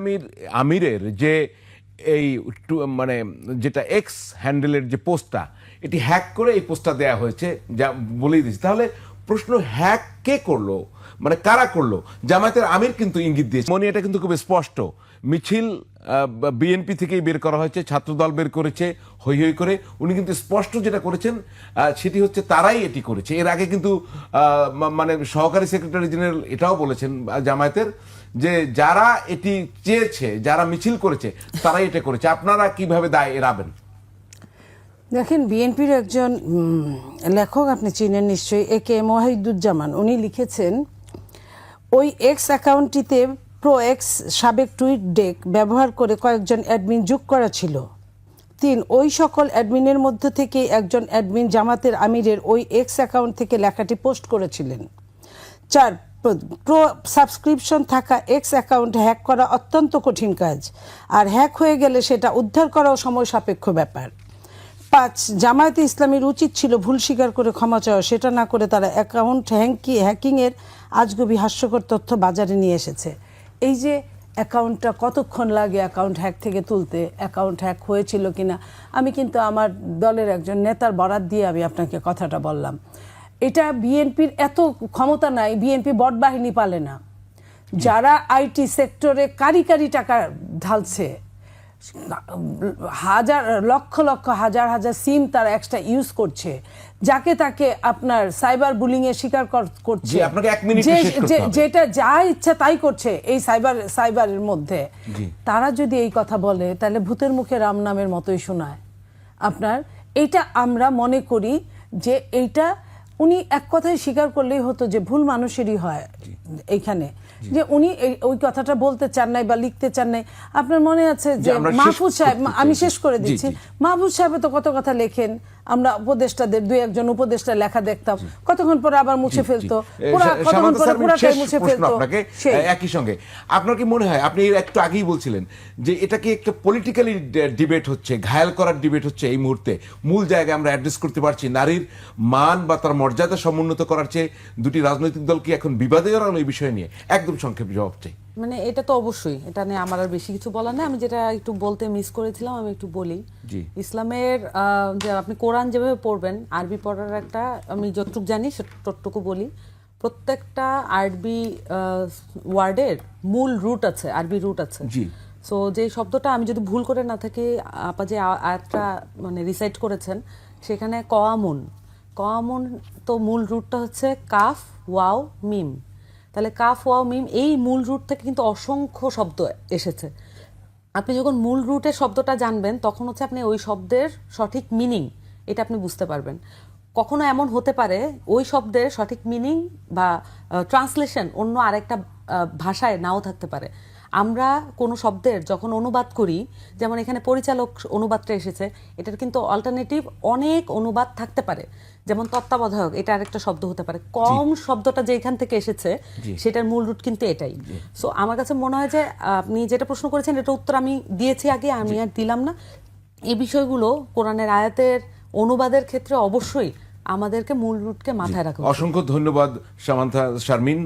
ইসলামীর আমিরের যে এই মানে যেটা এক্স হ্যান্ডেলের যে পোস্টটা, এটি হ্যাক করে এই পোস্টটা দেয়া হয়েছে, যা বলেই দিচ্ছি। তাহলে প্রশ্ন, হ্যাক কে করলো, মানে কারা করলো? জামায়াতের আমির কিন্তু ইঙ্গিত দিয়েছে, মনে এটা কিন্তু খুব স্পষ্ট। মিছিল বিএনপি থেকেই বের করা হয়েছে, ছাত্রদল বের করেছে হই হই করে। উনি কিন্তু স্পষ্ট যেটা করেছেন সেটি হচ্ছে তারাই এটি করেছে। এর আগে কিন্তু মানে সহকারী সেক্রেটারি জেনারেল এটাও বলেছেন জামায়াতের, যে যারা এটি চেয়েছে, যারা মিছিল করেছে তারাই এটা করেছে। আপনারা কিভাবে দায় এড়াবেন? দেখেন, বিএনপির একজন লেখক আপনি চিনেন নিশ্চয়ই, একে ওয়াহিদুজ্জামান, উনি লিখেছেন ওই এক্স অ্যাকাউন্টটিতে প্রো এক্স সাবেক টুইট ডেক ব্যবহার করে কয়েকজন অ্যাডমিন যোগ করা ছিল। 3, ওই সকল অ্যাডমিনের মধ্য থেকে একজন অ্যাডমিন জামাতের আমিরের ওই এক্স অ্যাকাউন্ট থেকে লেখাটি পোস্ট করেছিলেন। 4, প্রো সাবস্ক্রিপশন থাকা এক্স অ্যাকাউন্ট হ্যাক করা অত্যন্ত কঠিন কাজ, আর হ্যাক হয়ে গেলে সেটা উদ্ধার করাও সময় সাপেক্ষ ব্যাপার। 5, জামায়াতে ইসলামীর উচিত ছিল ভুল স্বীকার করে ক্ষমা চাওয়া, সেটা না করে তারা অ্যাকাউন্ট হ্যাকিংয়ের আজগুবি হাস্যকর তথ্য বাজারে নিয়ে এসেছে। এই যে অ্যাকাউন্টটা কতক্ষণ লাগে অ্যাকাউন্ট হ্যাক থেকে তুলতে, অ্যাকাউন্ট হ্যাক হয়েছিল কিনা, আমি কিন্তু আমার দলের একজন নেতার বরাত দিয়ে আমি আপনাকে কথাটা বললাম। এটা বিএনপির এত ক্ষমতা নাই, বিএনপি বট বাহিনী পালে না। যারা আইটি সেক্টরে কারি টাকা ঢালছে, হাজার লক্ষ লক্ষ হাজার হাজার সিম তারা এক্সট্রা ইউজ করছে, যাকে তাকে আপনার সাইবার বুলিং এর শিকার করছে, যেটা যা ইচ্ছা তাই করছে এই সাইবারের মধ্যে। তারা যদি এই কথা বলে তাহলে ভূতের মুখে রাম নামের মতোই শোনায় আপনার। এইটা আমরা মনে করি যে এইটা উনি এক কথায় স্বীকার করলেই হতো যে ভুল মানুষেরই হয় এইখানে, যে উনি ওই কথাটা বলতে চান নাই বা লিখতে চান নাই। আপনার মনে আছে যে মাহফুজ সাহেব, আমি শেষ করে দিচ্ছি, মাহফুজ সাহেব তো কত কথা লেখেন, আমরা উপদেষ্টাদের 2-1 উপদেষ্টা লেখা দেখতাম, কতক্ষণ পরে আবার মুছে ফেলতো, কতক্ষণ পরে পুরাটাই মুছে ফেলতো। একই সঙ্গে আপনার কি মনে হয়, আপনি একটু আগেই বলছিলেন যে এটা কি একটা পলিটিক্যালি ডিবেট হচ্ছে, ঘায়াল করার ডিবেট হচ্ছে এই মুহূর্তে? মূল জায়গায় আমরা অ্যাড্রেস করতে পারছি, নারীর মান বা তার মর্যাদা সমুন্নত করার চেয়ে দুটি রাজনৈতিক দল কি এখন বিবাদে জড়ানো এই বিষয় নিয়ে? একদম সংক্ষেপে জবাব চাই। মানে এটা তো অবশ্যই, এটা নিয়ে আমার আর বেশি কিছু বলার নেই। আমি যেটা একটু বলতে মিস করেছিলাম আমি একটু বলি। ইসলামের যে আপনি কোরআন যেভাবে পড়বেন, আরবি পড়ার একটা, আমি যতটুকু জানি ততটুকু বলি। প্রত্যেকটা আরবি ওয়ার্ডের মূল রুট আছে, আরবি রুট আছে। সো যে শব্দটা, আমি যদি ভুল করে না থাকি, আপা যে আয়াতটা মানে রিসাইট করেছেন, সেখানে কওয়ামুন তো মূল রুটটা হচ্ছে কাফ ওয়াও মিম। তাহলে কাফ ওয়াও মিম, এই মূল রুট থেকে কিন্তু অসংখ্য শব্দ এসেছে। আপনি যখন মূল রুটের শব্দটা জানবেন, তখন হচ্ছে আপনি ওই শব্দের সঠিক মিনিং এটা আপনি বুঝতে পারবেন। কখনো এমন হতে পারে ওই শব্দের সঠিক মিনিং বা ট্রান্সলেশন অন্য আরেকটা ভাষায় নাও থাকতে পারে। আমরা কোনো শব্দের যখন অনুবাদ করি, যেমন এখানে পরিচালক অনুবাদটা এসেছে, এটার কিন্তু অল্টারনেটিভ অনেক অনুবাদ থাকতে পারে। যেমন তত্ত্বাবধায়ক, এটা আরেকটা শব্দ হতে পারে। কম শব্দটা যে এখান থেকে এসেছে সেটার মূল রুট কিন্তু এটাই। সো আমার কাছে মনে হয় যে আপনি যেটা প্রশ্ন করেছেন এটা উত্তর আমি দিয়েছি আগে, আমি আর দিলাম না। এই বিষয়গুলো কোরআনের আয়াতের অনুবাদের ক্ষেত্রে অবশ্যই আমাদেরকে মূল রুটকে মাথায় রাখা। অসংখ্য ধন্যবাদ সামান্থা শারমিন।